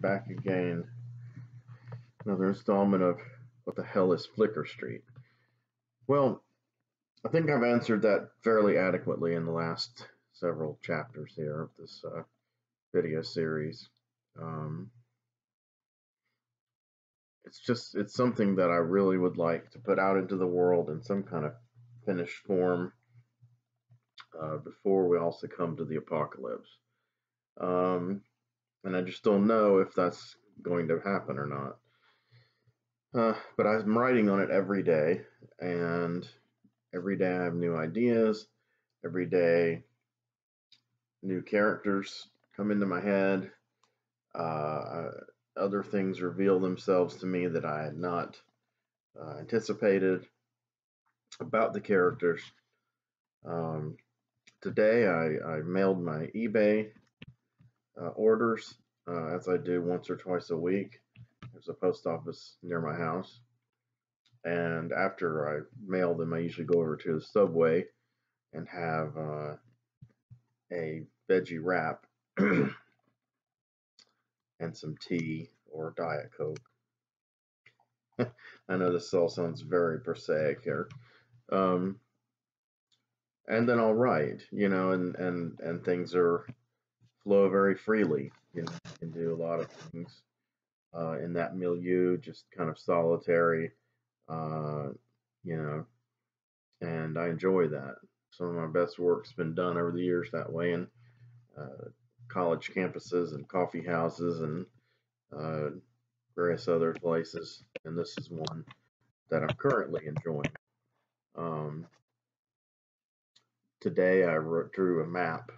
back again. Another installment of What the Hell is Flicker Street? Well, I think I've answered that fairly adequately in the last several chapters here of this video series. It's something that I really would like to put out into the world in some kind of finished form before we all succumb to the apocalypse. And I just don't know if that's going to happen or not. But I'm writing on it every day, and every day I have new ideas. Every day, new characters come into my head. Other things reveal themselves to me that I had not anticipated about the characters. Today, I mailed my eBay orders, as I do once or twice a week. There's a post office near my house. And after I mail them, I usually go over to the Subway and have a veggie wrap and some tea or Diet Coke. I know this all sounds very prosaic here. And then I'll write, and things flow very freely. You can do a lot of things in that milieu, just kind of solitary, and I enjoy that. Some of my best work's been done over the years that way in college campuses and coffee houses and various other places, and this is one that I'm currently enjoying. Today I drew a map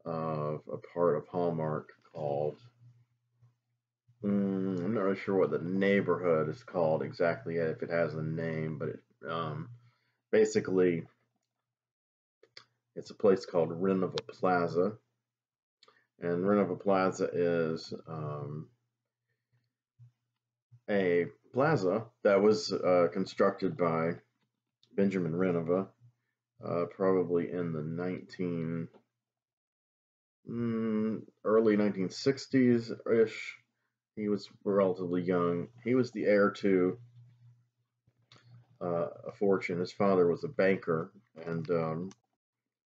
of a part of Hallmark called, I'm not really sure what the neighborhood is called exactly yet, if it has a name, but basically it's a place called Renova Plaza. And Renova Plaza is a plaza that was constructed by Benjamin Renova, probably in the early 1960s-ish. He was relatively young. He was the heir to a fortune. His father was a banker, and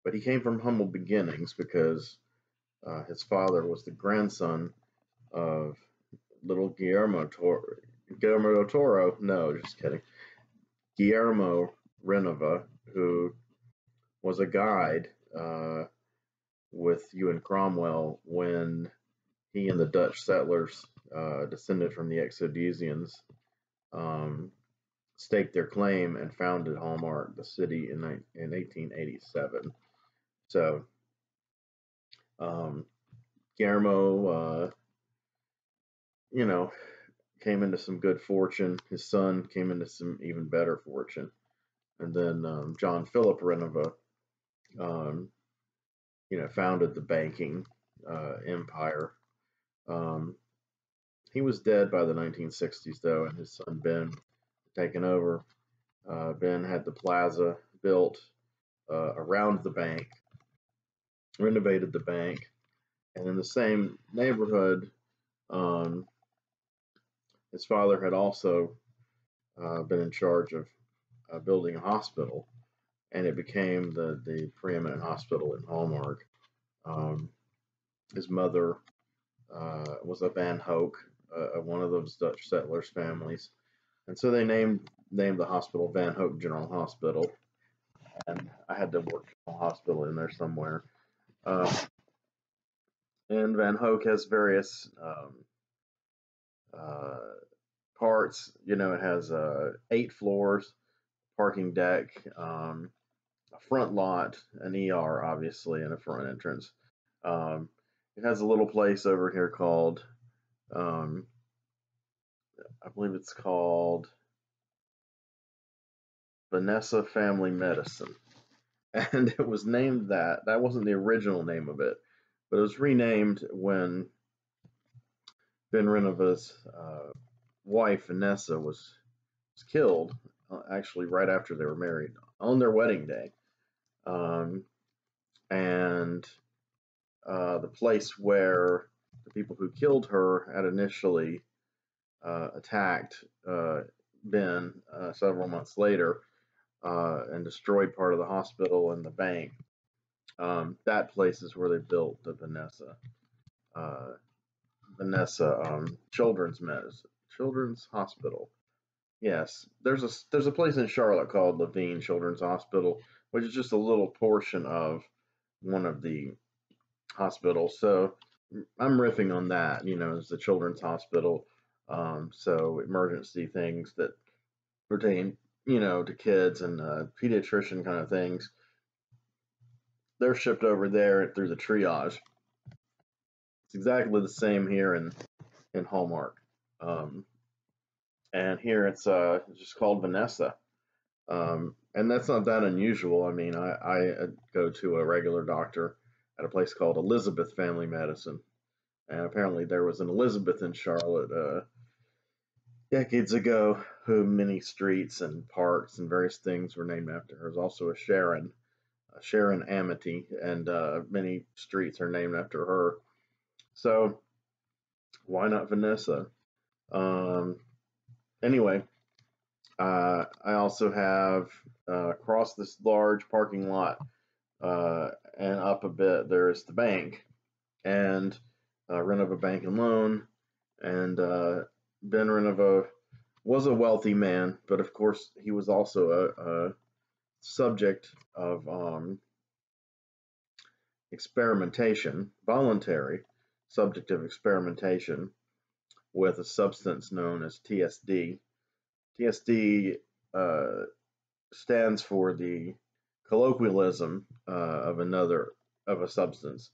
but he came from humble beginnings because his father was the grandson of little Guillermo del Toro. No, just kidding. Guillermo Renova, who was a guide with Ewan Cromwell when he and the Dutch settlers descended from the Exodesians, staked their claim and founded Hallmark, the city, in 1887. So Guillermo, came into some good fortune. His son came into some even better fortune. And then John Philip Renova, founded the banking empire. He was dead by the 1960s, though, and his son Ben taken over. Ben had the plaza built around the bank, renovated the bank, and in the same neighborhood, his father had also been in charge of building a hospital, and it became the preeminent hospital in Hallmark. His mother was a Van Hoek, one of those Dutch settlers' families, and so they named the hospital Van Hoek General Hospital. And I had to work General Hospital in there somewhere. And Van Hoek has various parts. It has 8 floors, parking deck, a front lot, an ER, obviously, and a front entrance. It has a little place over here called, I believe it's called Vanessa Family Medicine. And it was named that. That wasn't the original name of it, but it was renamed when Ben Renova's wife, Vanessa, was killed, actually right after they were married, on their wedding day. And the place where the people who killed her had initially attacked Ben several months later and destroyed part of the hospital and the bank. That place is where they built the uh, Vanessa Children's Hospital. Yes, there's a place in Charlotte called Levine Children's Hospital, which is just a little portion of one of the hospitals. So I'm riffing on that. As the Children's Hospital. So emergency things that pertain, to kids and pediatrician kind of things. They're shipped over there through the triage. It's exactly the same here in Hallmark. Um, and here it's just called Vanessa. And that's not that unusual. I mean, I go to a regular doctor at a place called Elizabeth Family Medicine, and apparently there was an Elizabeth in Charlotte decades ago who many streets and parks and various things were named after her. There's also Sharon Amity, and many streets are named after her. So why not Vanessa? Um, anyway, I also have across this large parking lot and up a bit, there's the bank and Renova Bank and Loan. And Ben Renova was a wealthy man, but of course he was also a subject of experimentation, voluntary subject of experimentation with a substance known as TSD. TSD uh, stands for the colloquialism of a substance.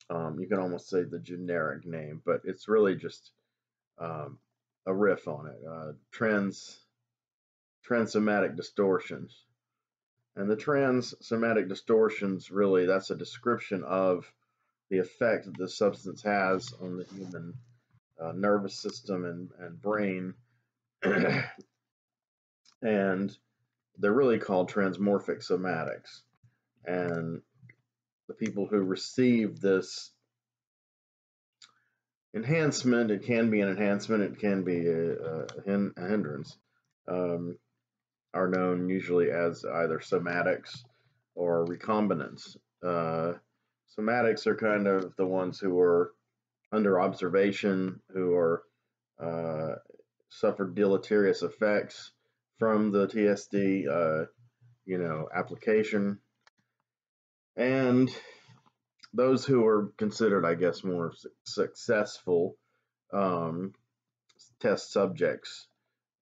You can almost say the generic name, but it's really just um, a riff on it. Transsomatic distortions, and the transsomatic distortions really that's a description of the effect that the substance has on the human nervous system and brain, and they're really called transmorphic somatics. And the people who receive this enhancement, it can be an enhancement, it can be a hindrance, um, are known usually as either somatics or recombinants. Somatics are kind of the ones who are under observation, who are uh, suffered deleterious effects from the TSD, application, and those who are considered, I guess, more successful um, test subjects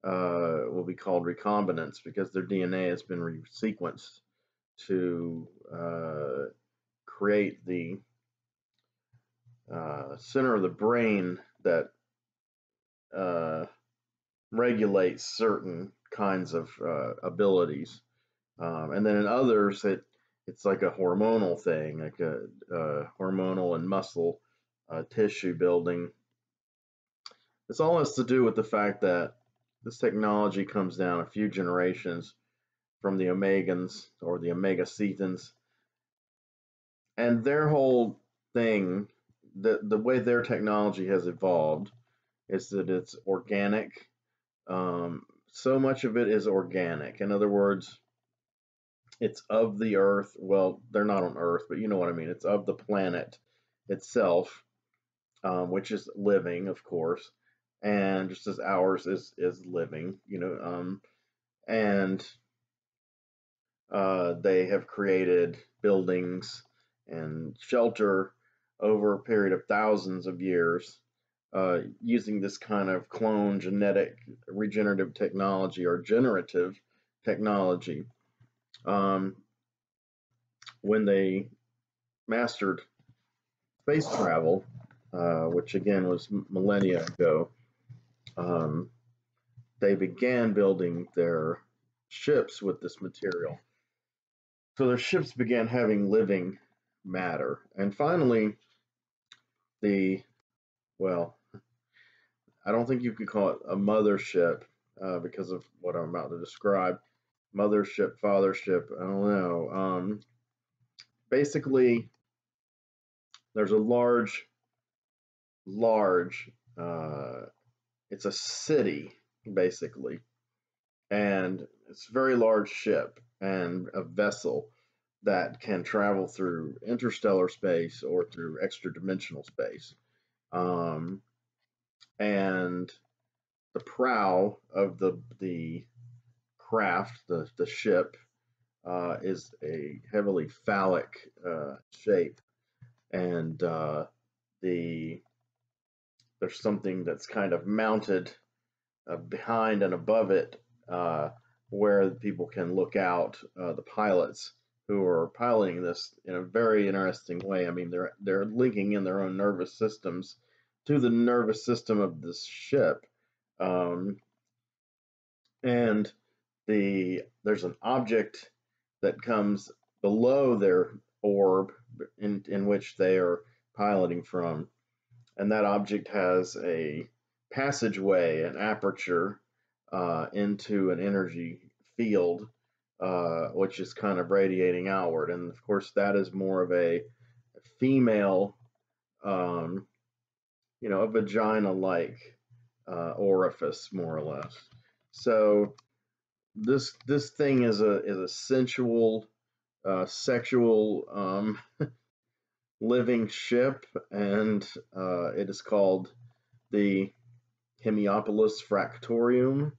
will be called recombinants because their DNA has been resequenced to create the center of the brain that uh, regulates certain kinds of abilities. And then in others, it's like a hormonal thing, like a hormonal and muscle tissue building. This all has to do with the fact that this technology comes down a few generations from the Omegans or the Omega Cethans, and their whole thing, the way their technology has evolved, is that it's organic. So much of it is organic. In other words, it's of the earth. Well, they're not on Earth, but you know what I mean. It's of the planet itself, which is living, of course, and just as ours is living, and they have created buildings and shelter over a period of thousands of years using this kind of clone genetic regenerative technology or generative technology. Um, when they mastered space travel, which again was millennia ago, um, they began building their ships with this material. So their ships began having living matter. And finally, the, well, I don't think you could call it a mothership because of what I'm about to describe. Mothership, fathership, I don't know. Basically, there's a large large. It's a city basically, and it's a very large ship and a vessel that can travel through interstellar space or through extra dimensional space. Um, and the prow of the craft, the ship, is a heavily phallic shape, and the there's something that's kind of mounted behind and above it, where people can look out. The pilots who are piloting this in a very interesting way. I mean, they're linking in their own nervous systems to the nervous system of this ship, um, and there's an object that comes below their orb in which they are piloting from, and that object has a passageway, an aperture into an energy field, which is kind of radiating outward. And of course, that is more of a female, um, a vagina-like orifice, more or less. So this thing is a sensual, sexual living ship, and it is called the Hemiopolis Fractorium.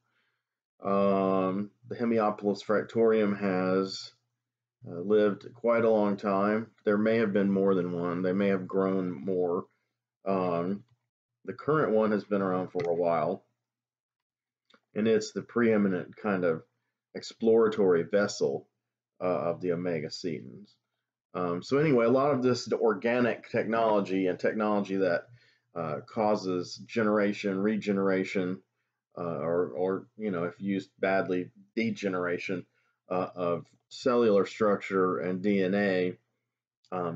The Hemiopolis Fractorium has lived quite a long time. There may have been more than one. They may have grown more. Um, the current one has been around for a while, and it's the preeminent kind of exploratory vessel of the Omega Cetans. So anyway, a lot of this organic technology and technology that causes generation, regeneration, or if used badly, degeneration of cellular structure and DNA.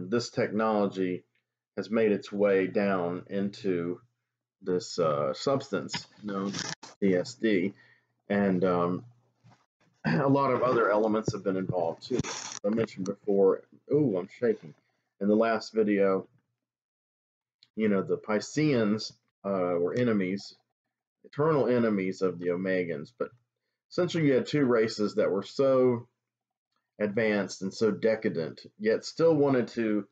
This technology has made its way down into this substance known as PSD, and a lot of other elements have been involved too. As I mentioned before, oh, I'm shaking. In the last video, the Pisceans were enemies, eternal enemies of the Omegans, but essentially you had two races that were so advanced and so decadent, yet still wanted to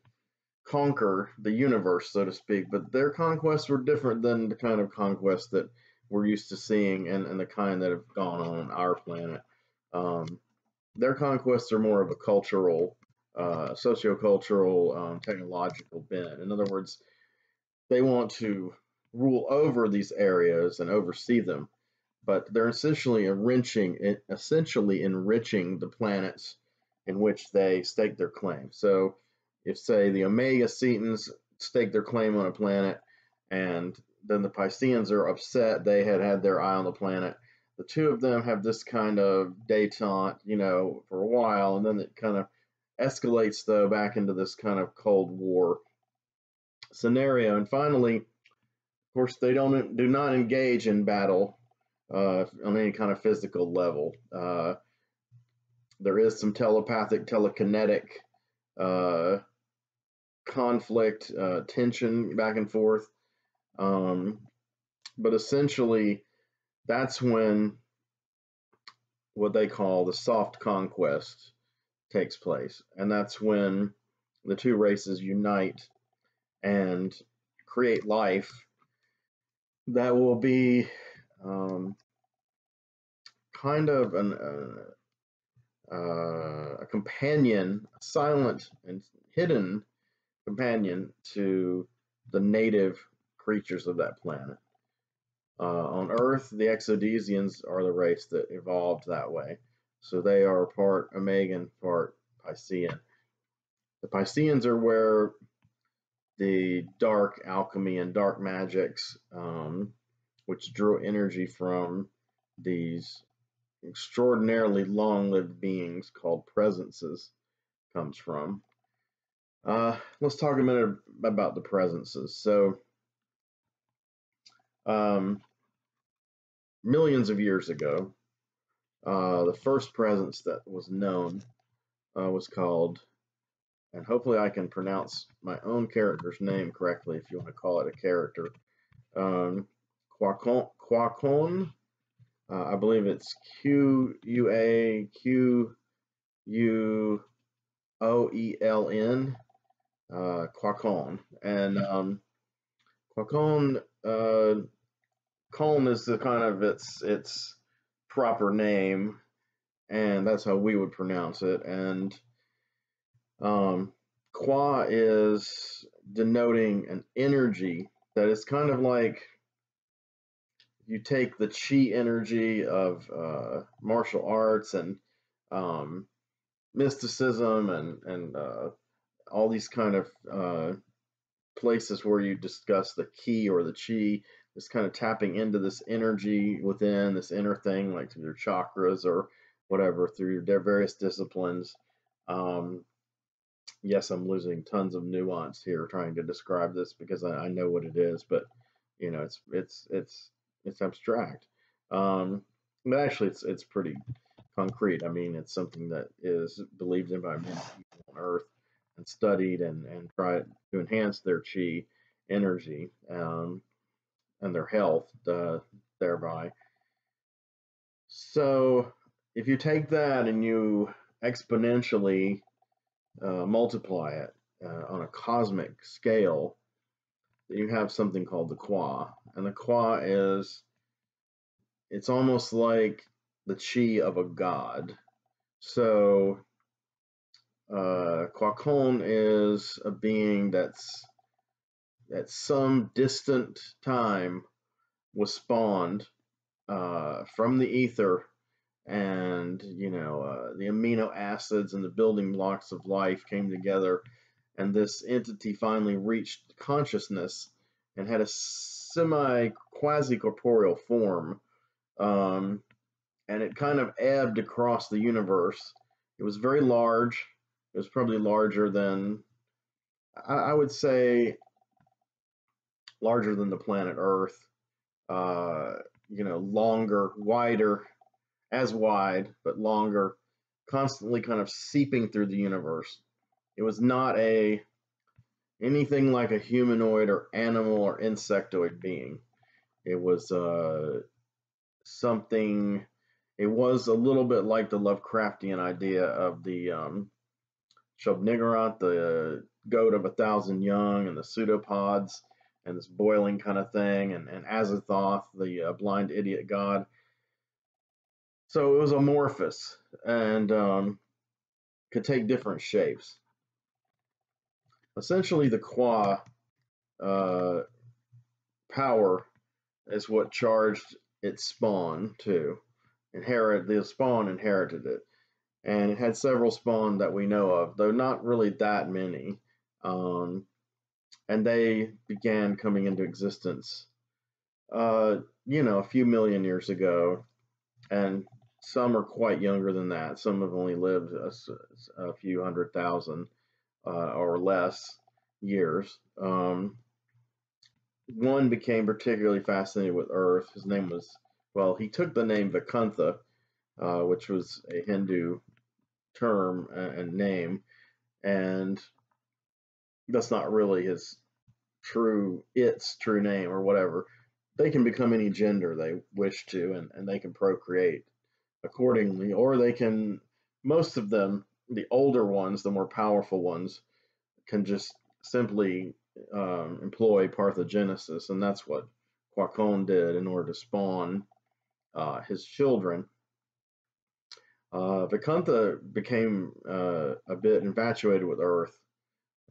conquer the universe, so to speak, but their conquests were different than the kind of conquests that we're used to seeing and the kind that have gone on our planet. Their conquests are more of a cultural, sociocultural, technological bent. In other words, they want to rule over these areas and oversee them, but they're essentially enriching the planets in which they stake their claim. So, if say the Omega Cetans stake their claim on a planet, and then the Pisceans are upset they had their eye on the planet, the two of them have this kind of détente, for a while, and then it kind of escalates though back into this kind of Cold War scenario, and finally, of course, they do not engage in battle on any kind of physical level. There is some telepathic, telekinetic conflict, tension back and forth, but essentially, that's when what they call the soft conquest takes place, and that's when the two races unite and create life that will be kind of a companion, a silent and hidden companion to the native creatures of that planet. On Earth, the Exodesians are the race that evolved that way. So they are part Omegan, part Piscean. The Pisceans are where the dark alchemy and dark magics, which drew energy from these extraordinarily long-lived beings called presences, comes from. Let's talk a minute about the presences. So, millions of years ago, the first presence that was known was called and hopefully I can pronounce my own character's name correctly if you want to call it a character. Quacon. I believe it's Quaqueln. Quacon. And Quacon, Coln is the kind of its proper name, and that's how we would pronounce it. And Qua is denoting an energy that is kind of like you take the chi energy of martial arts and um, mysticism and all these kind of places where you discuss the ki or the chi, this kind of tapping into this energy within this inner thing, like through your chakras or whatever, through their various disciplines. Um, yes, I'm losing tons of nuance here trying to describe this because I know what it is, but you know, it's abstract. Um, but actually, it's pretty concrete. I mean, it's something that is believed in by many people on Earth and studied and tried to enhance their chi energy and their health thereby. So, if you take that and you exponentially multiply it on a cosmic scale, you have something called the Qua. And the Qua is, it's almost like the chi of a god. So, Quacon is a being that's at some distant time was spawned from the ether, and the amino acids and the building blocks of life came together, and this entity finally reached consciousness and had a semi quasi corporeal form, um, and it kind of ebbed across the universe. It was very large. It was probably larger than, I would say, larger than the planet Earth. Longer, wider, as wide, but longer, constantly kind of seeping through the universe. It was not anything like a humanoid or animal or insectoid being. It was something. It was a little bit like the Lovecraftian idea of the Shub-Niggurath, the goat of 1,000 young, and the pseudopods, and this boiling kind of thing, and Azathoth, the blind idiot god. So it was amorphous and could take different shapes. Essentially, the Qua uh, power is what charged its spawn to inherit. The spawn inherited it, and it had several spawn that we know of, though not really that many. And they began coming into existence, a few million years ago, and some are quite younger than that. Some have only lived a few 100,000 or less years. One became particularly fascinated with Earth. His name was, well, he took the name Vakuntha, which was a Hindu term and name, and that's not really its true name or whatever. They can become any gender they wish to, and they can procreate accordingly, or they can, most of them, the older ones, the more powerful ones, can just simply employ parthenogenesis, and that's what Quacon did in order to spawn his children. Vakuntha became a bit infatuated with Earth,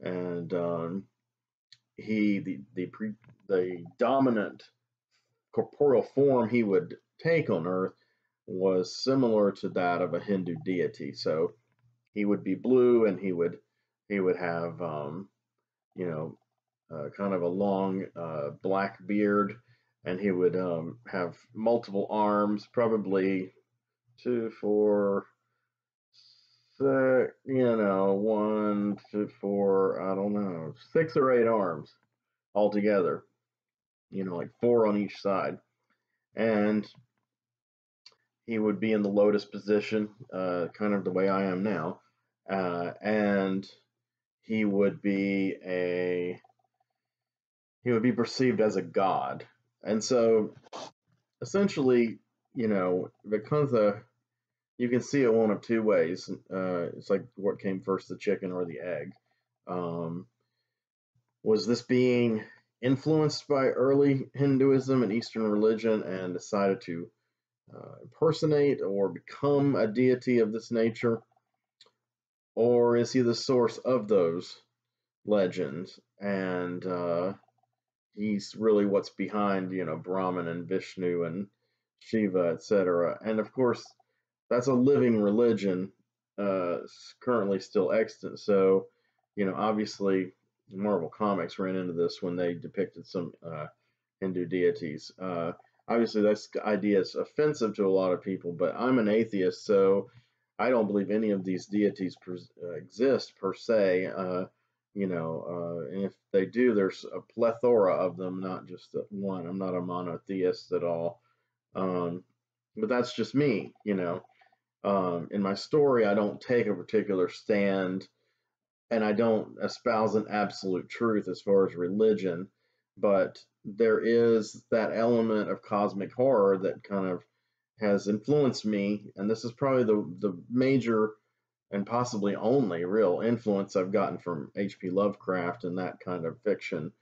and the dominant corporeal form he would take on Earth was similar to that of a Hindu deity. So he would be blue, and he would have kind of a long black beard, and he would have multiple arms, probably 2, 4, 6, 1, 2, 4, I don't know, 6 or 8 arms altogether, like 4 on each side. And he would be in the lotus position, kind of the way I am now. And he would be perceived as a god. And so essentially, Vakuntha, you can see it one of two ways. It's like what came first, the chicken or the egg. Um, was this being influenced by early Hinduism and Eastern religion and decided to impersonate or become a deity of this nature? Or is he the source of those legends? And he's really what's behind, Brahman and Vishnu and Shiva, etc. And of course, that's a living religion, currently still extant. So, obviously, Marvel Comics ran into this when they depicted some Hindu deities. Obviously, this idea is offensive to a lot of people, but I'm an atheist, so I don't believe any of these deities exist per se. And if they do, there's a plethora of them, not just one. I'm not a monotheist at all. But that's just me. In my story, I don't take a particular stand and I don't espouse an absolute truth as far as religion, but there is that element of cosmic horror that kind of has influenced me, and this is probably the major and possibly only real influence I've gotten from H.P. Lovecraft and that kind of fiction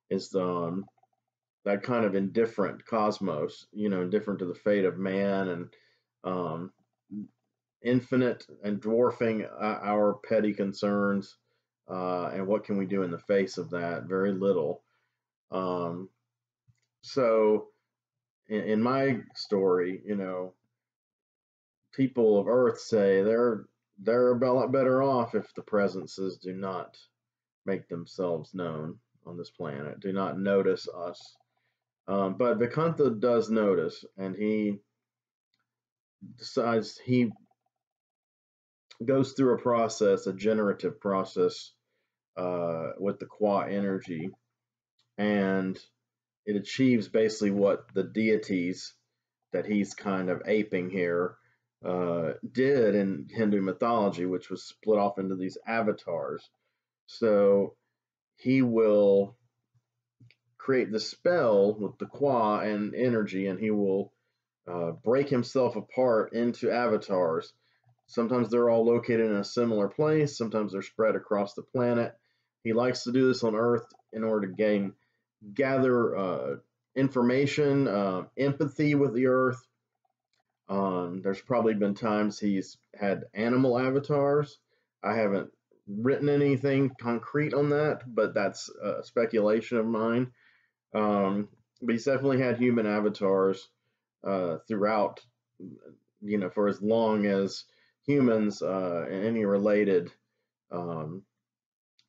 is that kind of indifferent cosmos, indifferent to the fate of man and um, infinite and dwarfing our petty concerns. And what can we do in the face of that? Very little. Um, so, in my story, people of Earth say they're a lot better off if the presences do not make themselves known on this planet, do not notice us. But Vakuntha does notice, and he decides he goes through a process, a generative process, with the Qua energy, and it achieves basically what the deities that he's kind of aping here did in Hindu mythology, which was split off into these avatars. So he will create the spell with the Qua and energy, and he will break himself apart into avatars. Sometimes they're all located in a similar place, sometimes they're spread across the planet. He likes to do this on Earth in order to gather information, empathy with the Earth. There's probably been times he's had animal avatars. I haven't written anything concrete on that, but that's a speculation of mine. But he's definitely had human avatars throughout, for as long as humans and any related um,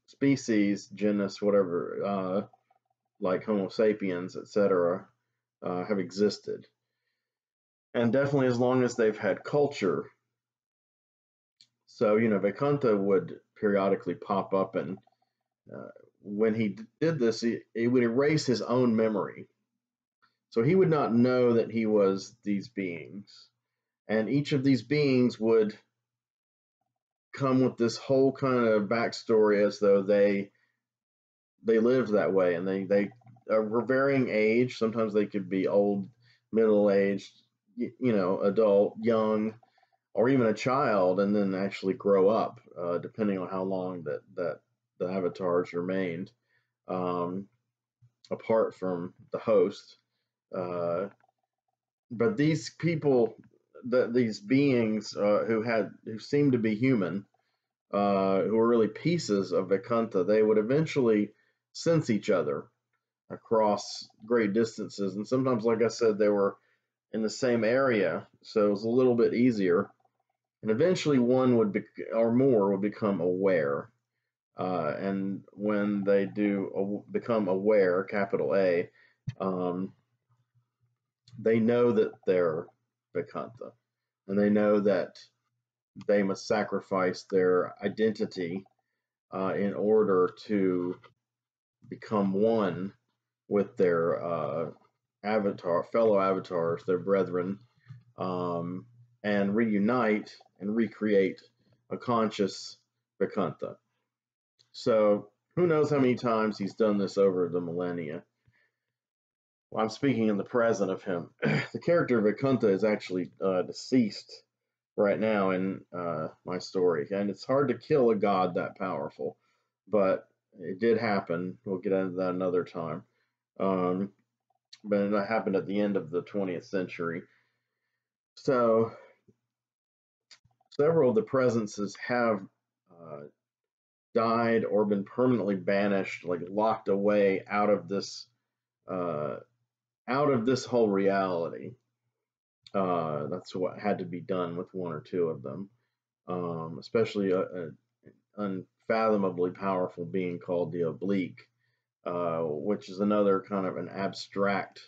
species, genus, whatever, like Homo sapiens, etc., have existed. And definitely as long as they've had culture. So, Vakuntha would periodically pop up, and when he did this, he would erase his own memory. So he would not know that he was these beings. And each of these beings would come with this whole kind of backstory as though they lived that way, and they were varying age. Sometimes they could be old, middle aged, adult, young, or even a child, and then actually grow up, depending on how long that the avatars remained apart from the host. But these people, these beings who seemed to be human, who were really pieces of Vakuntha, they would eventually sense each other across great distances, and sometimes, like I said, they were in the same area, so it was a little bit easier. And eventually, one would be, or more would become aware. And when they do become aware, capital A, they know that they're Vakuntha, and they know that they must sacrifice their identity in order to become one with their fellow avatars, their brethren, and reunite and recreate a conscious Vakuntha. So who knows how many times he's done this over the millennia. Well, I'm speaking in the present of him. The character of Vakunta is actually deceased right now in my story, and it's hard to kill a god that powerful, but it did happen. We'll get into that another time. Um, but it happened at the end of the 20th century. So several of the presences have uh, died or been permanently banished, like locked away uh, out of this whole reality. That's what had to be done with one or two of them, especially an unfathomably powerful being called the Oblique, which is another kind of an abstract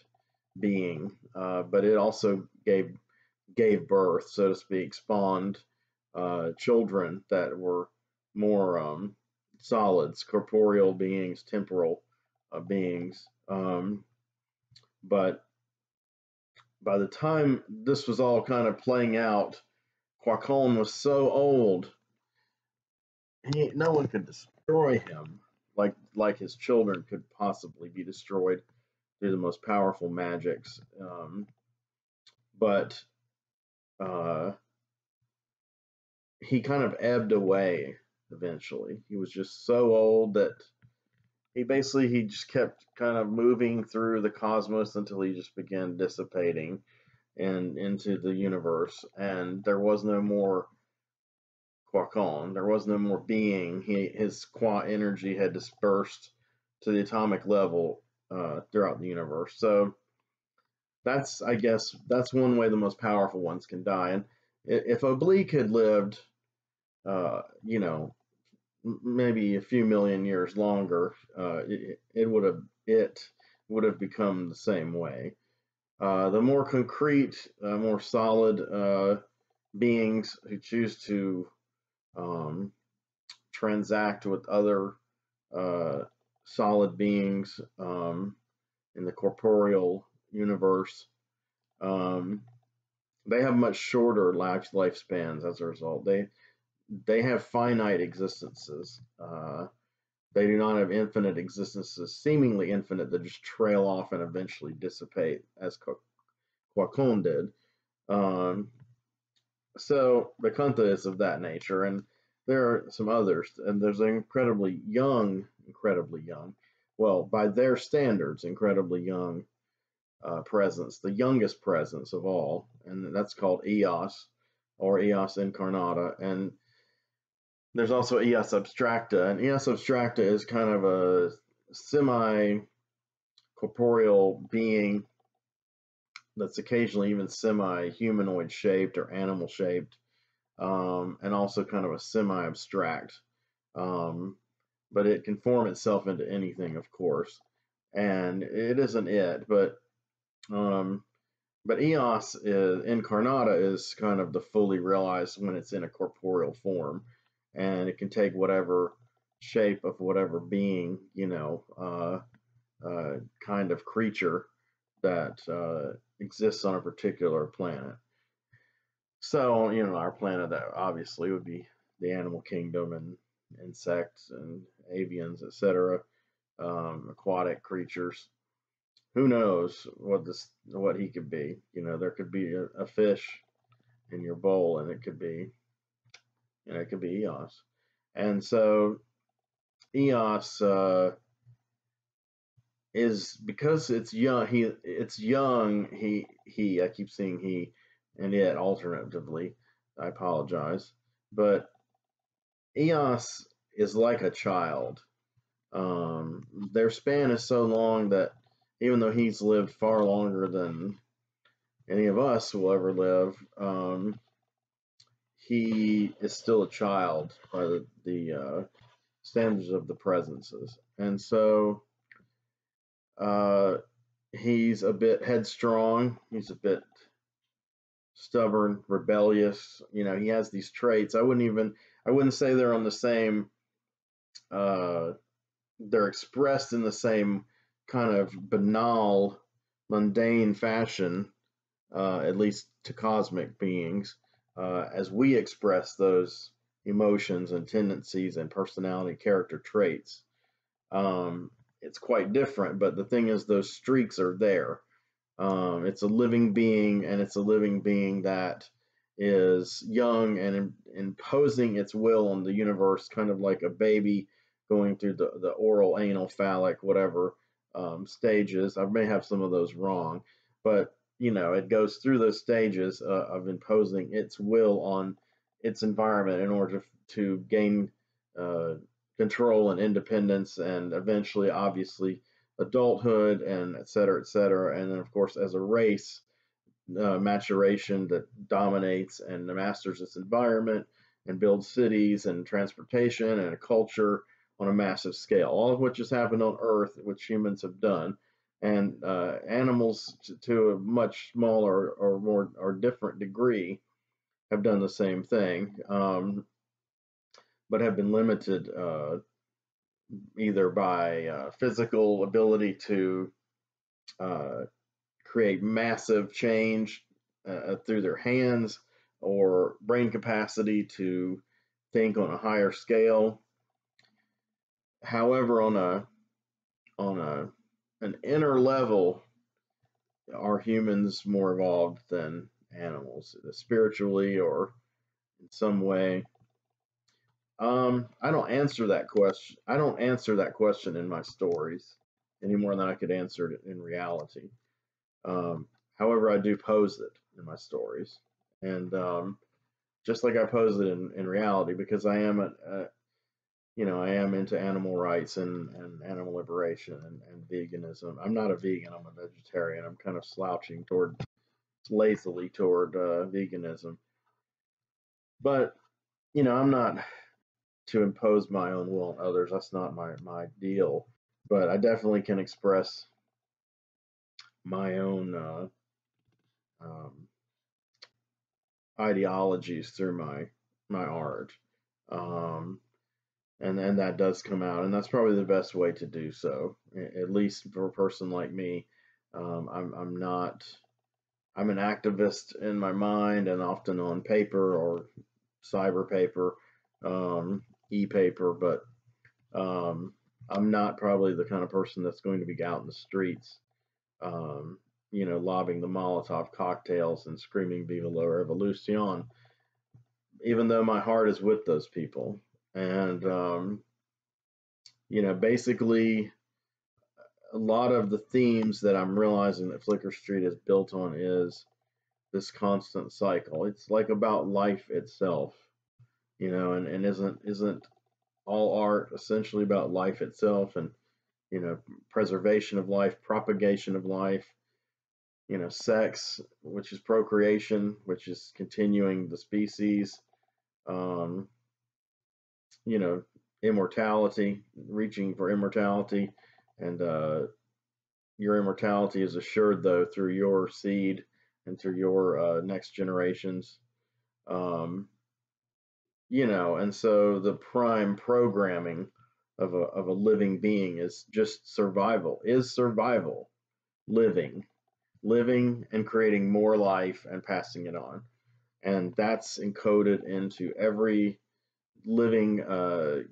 being, but it also gave birth, so to speak, spawned children that were more solids, corporeal beings, temporal beings. But by the time this was all kind of playing out, Quacon was so old, no one could destroy him like his children could possibly be destroyed through the most powerful magics. But uh, he kind of ebbed away eventually. He was just so old that he just kept kind of moving through the cosmos until he just began dissipating and into the universe, and there was no more Quacon. There was no more being. His qua energy had dispersed to the atomic level throughout the universe. So I guess, that's one way the most powerful ones can die. And if Oblique had lived, you know, maybe a few million years longer, it would have become the same way. The more concrete, more solid beings who choose to um, transact with other uh, solid beings in the corporeal universe, um, they have much shorter lifespans as a result. They have finite existences. They do not have infinite existences, seemingly infinite, that just trail off and eventually dissipate, as Quacon did. Um, so Vakunta is of that nature, and there are some others, and there's an incredibly young, well, by their standards, incredibly young presence, the youngest presence of all, and that's called Eos, or Eos Incarnata. And there's also Eos Abstracta, and Eos Abstracta is kind of a semi corporeal being that's occasionally even semi humanoid shaped or animal shaped, and also kind of a semi abstract. Um, but it can form itself into anything, of course, and it isn't it. Um, but Eos Incarnata is kind of the fully realized when it's in a corporeal form, and it can take whatever shape of whatever being, kind of creature that exists on a particular planet. So, our planet that obviously would be the animal kingdom and insects and avians, etc., aquatic creatures. Who knows what he could be? There could be a fish in your bowl, and it could be Eos. And so Eos is, because it's young. It's young. He. I keep saying he and it alternatively. I apologize, but Eos is like a child. Their span is so long that even though he's lived far longer than any of us will ever live, he is still a child by the standards of the presences. And so uh, he's a bit headstrong, he's a bit stubborn, rebellious. He has these traits. I wouldn't say they're on the same, uh, they're expressed in the same kind of banal, mundane fashion, at least to cosmic beings, as we express those emotions and tendencies and personality character traits. Um, it's quite different, but the thing is, those streaks are there. It's a living being, and it's a living being that is young and imposing its will on the universe, kind of like a baby going through the oral, anal, phallic, whatever stages. I may have some of those wrong, but it goes through those stages of imposing its will on its environment in order to gain uh, control and independence, and eventually, obviously, adulthood, and et cetera, et cetera. And then, of course, as a race, maturation that dominates and masters its environment and builds cities and transportation and a culture on a massive scale, all of which has happened on Earth, which humans have done. And animals, to a much smaller or more or different degree, have done the same thing, but have been limited either by physical ability to uh, create massive change through their hands, or brain capacity to think on a higher scale. However, on an inner level, are humans more evolved than animals, spiritually or in some way? I don't answer that question. I don't answer that question in my stories any more than I could answer it in reality. Um, However, I do pose it in my stories, and just like I pose it in reality, because I am I am into animal rights and animal liberation and veganism. I'm not a vegan. I'm a vegetarian. I'm kind of slouching toward lazily toward veganism, but I'm not to impose my own will on others. That's not my deal. But I definitely can express my own um, ideologies through my art, um, and that does come out, and that's probably the best way to do so. At least for a person like me, I'm not. I'm an activist in my mind and often on paper or cyber paper, e-paper, but um, I'm not probably the kind of person that's going to be out in the streets, um, lobbing the Molotov cocktails and screaming "Viva la Revolucion," even though my heart is with those people. And basically, a lot of the themes that I'm realizing that Flicker Street is built on is this constant cycle. It's like about life itself, and isn't all art essentially about life itself, and preservation of life, propagation of life, sex, which is procreation, which is continuing the species, um, you know, immortality, reaching for immortality, and your immortality is assured though through your seed and through your next generations. Um, and so the prime programming of a living being is just survival, living, and creating more life and passing it on. And that's encoded into every living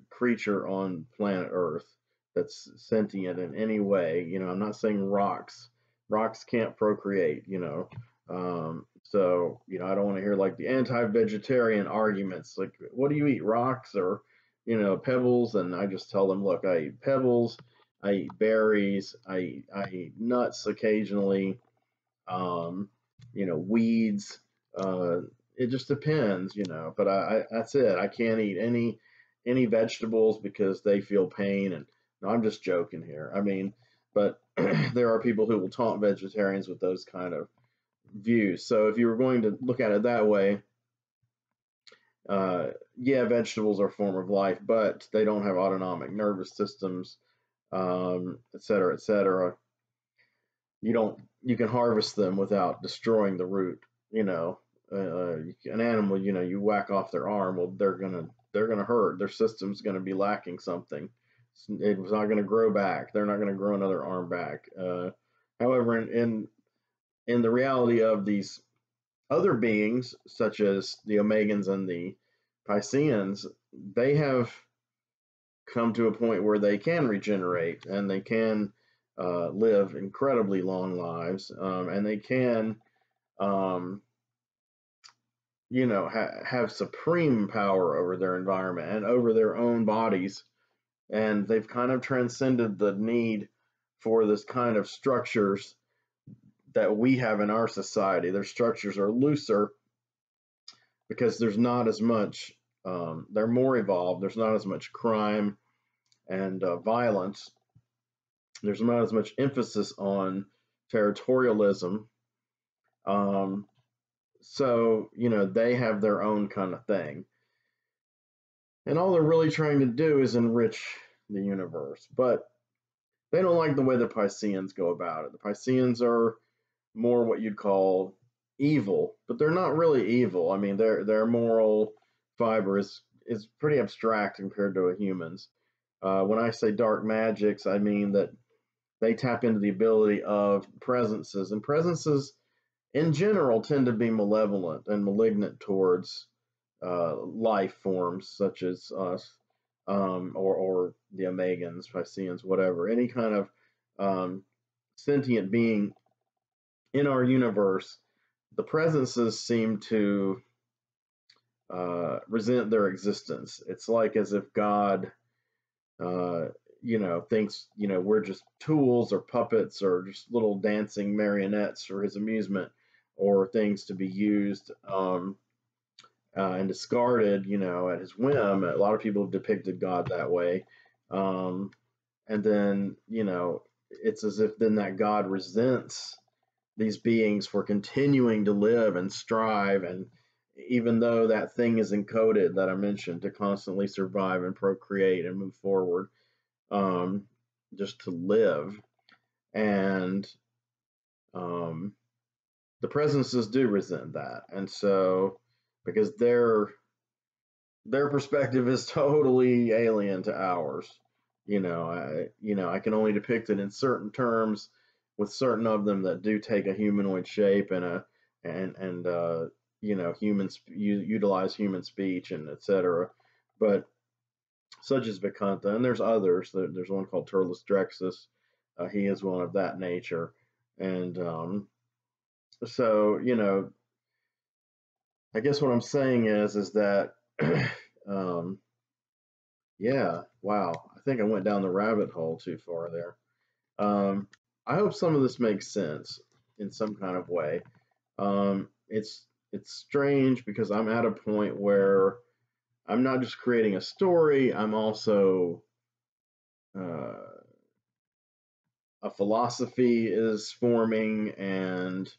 creature on planet Earth that's sentient in any way. I'm not saying rocks. Rocks can't procreate. So I don't want to hear like the anti-vegetarian arguments. Like, what do you eat, rocks or pebbles? And I just tell them, look, I eat pebbles. I eat berries. I eat nuts occasionally. Um, weeds. It just depends, But that's it. I can't eat any vegetables because they feel pain. And no, I'm just joking here. I mean, but there are people who will taunt vegetarians with those kind of views. So if you were going to look at it that way, yeah, vegetables are a form of life, but they don't have autonomic nervous systems, et cetera, et cetera. You can harvest them without destroying the root. An animal, you whack off their arm, well, they're gonna hurt. Their system's gonna be lacking something. It's not gonna grow back. They're not gonna grow another arm back. However, in the reality of these other beings, such as the Omegans and the Pisceans, they have come to a point where they can regenerate and they can live incredibly long lives, and they can, um, have supreme power over their environment and over their own bodies. And they've kind of transcended the need for this kind of structures that we have in our society. Their structures are looser because there's not as much, they're more evolved, there's not as much crime and violence, there's not as much emphasis on territorialism. Um, so, they have their own kind of thing. And all they're really trying to do is enrich the universe. But they don't like the way the Pisceans go about it. The Pisceans are more what you'd call evil, but they're not really evil. I mean, their moral fiber is pretty abstract compared to a human's. When I say dark magics, I mean that they tap into the ability of presences, and presences in general tend to be malevolent and malignant towards life forms such as us, or the Omegans, Pisceans, whatever, any kind of sentient being in our universe. The presences seem to resent their existence. It's like as if God, thinks, we're just tools or puppets or just little dancing marionettes for his amusement, or things to be used and discarded, at his whim. A lot of people have depicted God that way. Um, and then, it's as if then that God resents these beings for continuing to live and strive, and even though that thing is encoded that I mentioned, to constantly survive and procreate and move forward, um, just to live. And um, the presences do resent that, and so because their perspective is totally alien to ours. I can only depict it in certain terms with certain of them that do take a humanoid shape and utilize human speech and etc. But such as Vicunta, and there's others. There's one called Turles Drexus. He is one of that nature, and so I guess what I'm saying is that um, yeah, wow. I think I went down the rabbit hole too far there. Um, I hope some of this makes sense in some kind of way. It's strange because I'm at a point where I'm not just creating a story, I'm also uh, a philosophy is forming and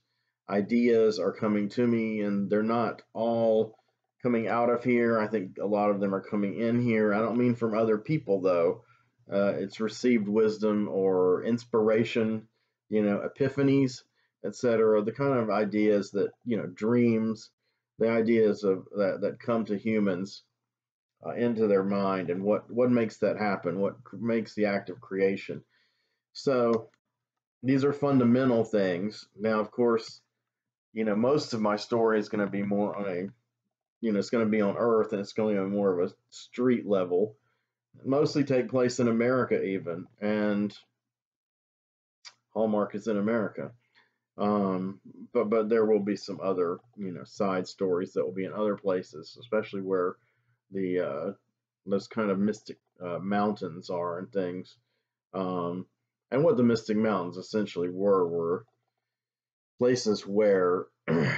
ideas are coming to me, and they're not all coming out of here. I think a lot of them are coming in here. I don't mean from other people though. It's received wisdom or inspiration, epiphanies, etc. The kind of ideas that, dreams, the ideas of that come to humans into their mind, and what makes that happen, what makes the act of creation. So these are fundamental things. Now, of course, most of my story is going to be more on it's going to be on Earth, and it's going to be more of a street level, mostly take place in America, even, and Hallmark is in America. Um, but there will be some other, side stories that will be in other places, especially where the those kind of mystic mountains are and things. Um, and what the Mystic Mountains essentially were places where the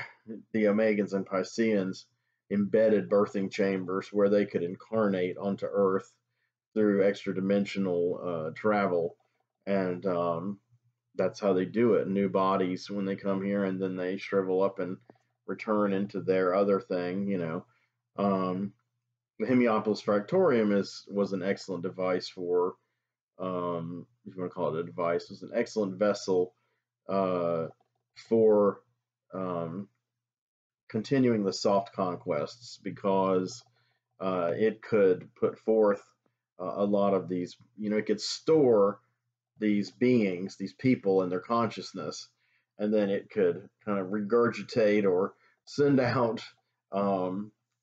Omegans and Pisceans embedded birthing chambers where they could incarnate onto Earth through extra dimensional travel. And that's how they do it. New bodies when they come here, and then they shrivel up and return into their other thing, the Hemiopolis Fractorium was an excellent device for, if you want to call it a device, was an excellent vessel for um, continuing the soft conquests, because it could put forth a lot of these, it could store these beings, these people, in their consciousness, and then it could kind of regurgitate or send out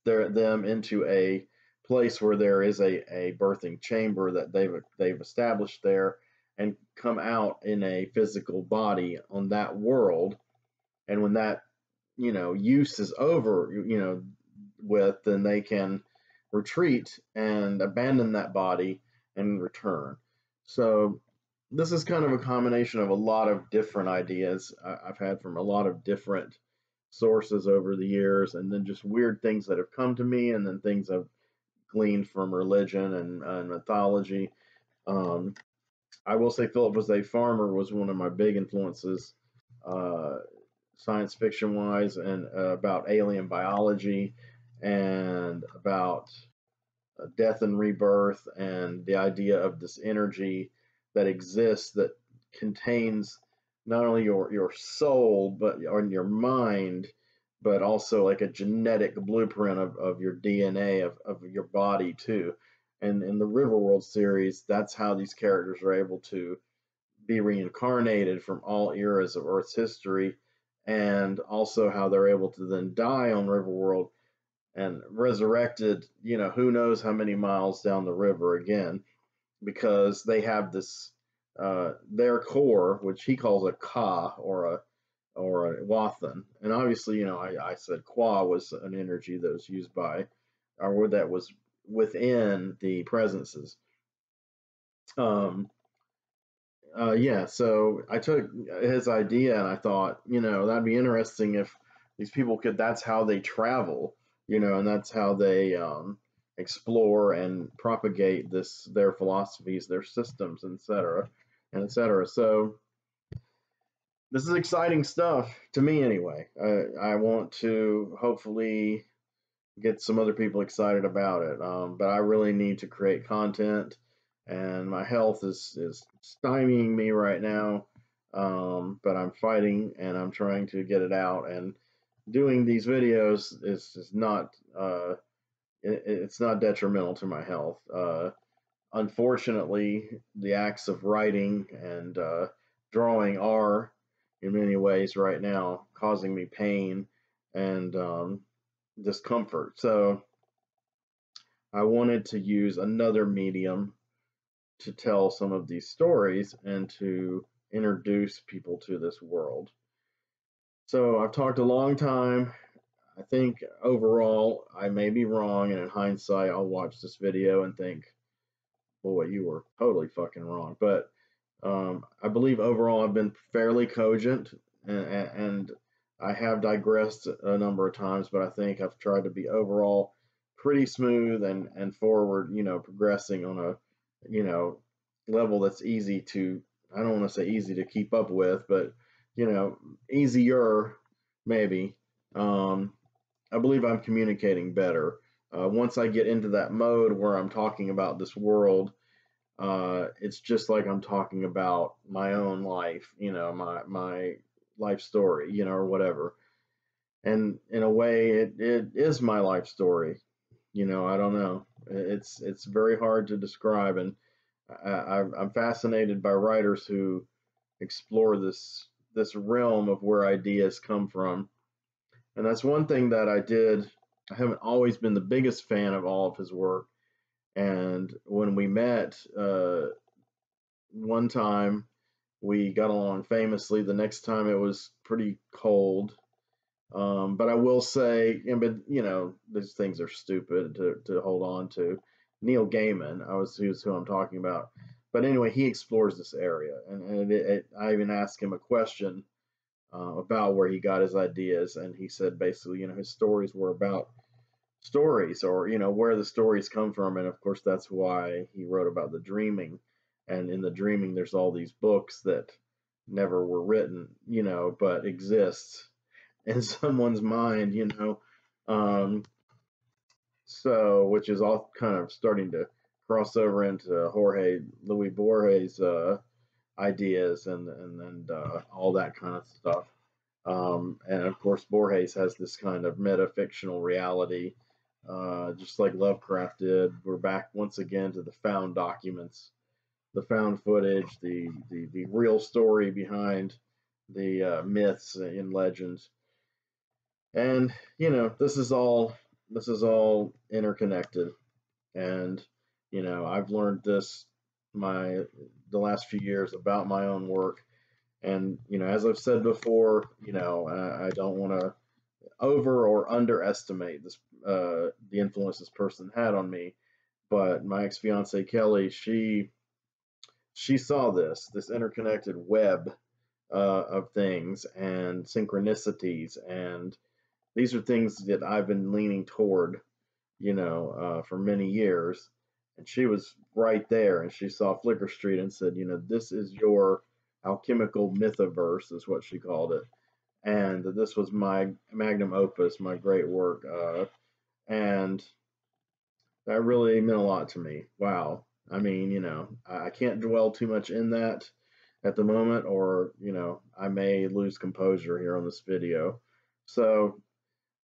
them into a place where there is a birthing chamber that they've established there, and come out in a physical body on that world. And when that use is over, with, then they can retreat and abandon that body and return. So this is kind of a combination of a lot of different ideas I've had from a lot of different sources over the years, and then just weird things that have come to me, and then things I've gleaned from religion and mythology. Um, I will say Philip was a farmer was one of my big influences, uh, science fiction wise, and about alien biology, and about death and rebirth, and the idea of this energy that exists that contains not only your soul but on your mind, but also like a genetic blueprint of your DNA of your body too. And in the Riverworld series, that's how these characters are able to be reincarnated from all eras of Earth's history, and also how they're able to then die on Riverworld and resurrected, who knows how many miles down the river again, because they have this their core, which he calls a ka or a wathan, and obviously, I said qua was an energy that was used by, or that was within the presences. Um, yeah, so I took his idea and I thought, that'd be interesting if these people could, that's how they travel, and that's how they explore and propagate their philosophies, their systems, etc., and etc. So this is exciting stuff to me anyway. I want to hopefully get some other people excited about it. But I really need to create content, and my health is stymieing me right now. But I'm fighting and I'm trying to get it out. And doing these videos is not it's not detrimental to my health. Unfortunately, the acts of writing and drawing are, in many ways, right now causing me pain and discomfort. So I wanted to use another medium to tell some of these stories and to introduce people to this world. So I've talked a long time. I think overall I may be wrong, and in hindsight I'll watch this video and think, boy, you were totally fucking wrong. But I believe overall I've been fairly cogent, and I have digressed a number of times, but I think I've tried to be overall pretty smooth and forward, progressing on a, level that's easy to, I don't want to say easy to keep up with, but, easier maybe. I believe I'm communicating better. Once I get into that mode where I'm talking about this world, it's just like I'm talking about my own life, my life story, or whatever. And in a way, it is my life story. I don't know. It's very hard to describe, and I'm fascinated by writers who explore this realm of where ideas come from. And that's one thing that I did. I haven't always been the biggest fan of all of his work. And when we met, one time we got along famously. The next time it was pretty cold. But I will say, but these things are stupid to hold on to. Neil Gaiman, he was who I'm talking about. But anyway, he explores this area, and I even asked him a question about where he got his ideas, and he said basically, his stories were about stories, or where the stories come from, and of course that's why he wrote about the dreaming. And in the dreaming, there's all these books that never were written, but exist in someone's mind, um, so which is all kind of starting to cross over into Jorge Luis Borges ideas and all that kind of stuff. And of course, Borges has this kind of metafictional reality, just like Lovecraft did. We're back once again to the found documents, the found footage, the real story behind the myths and legends. And this is all this is all interconnected, and I've learned this the last few years about my own work. And as I've said before, I don't want to over or underestimate the influence this person had on me. But my ex-fiance Kelly, she saw this interconnected web of things and synchronicities, and these are things that I've been leaning toward, for many years. And she was right there, and she saw Flickr Street and said, this is your alchemical mythoverse, is what she called it. And this was my magnum opus, my great work. And that really meant a lot to me. Wow. I mean, I can't dwell too much in that at the moment, or, I may lose composure here on this video. So,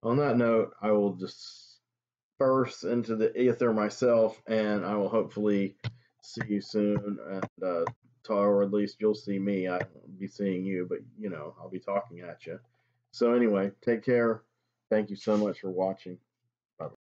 on that note, I will disperse into the ether myself, and I will hopefully see you soon, and or at least you'll see me. I won't be seeing you, but I'll be talking at you. So anyway, take care. Thank you so much for watching.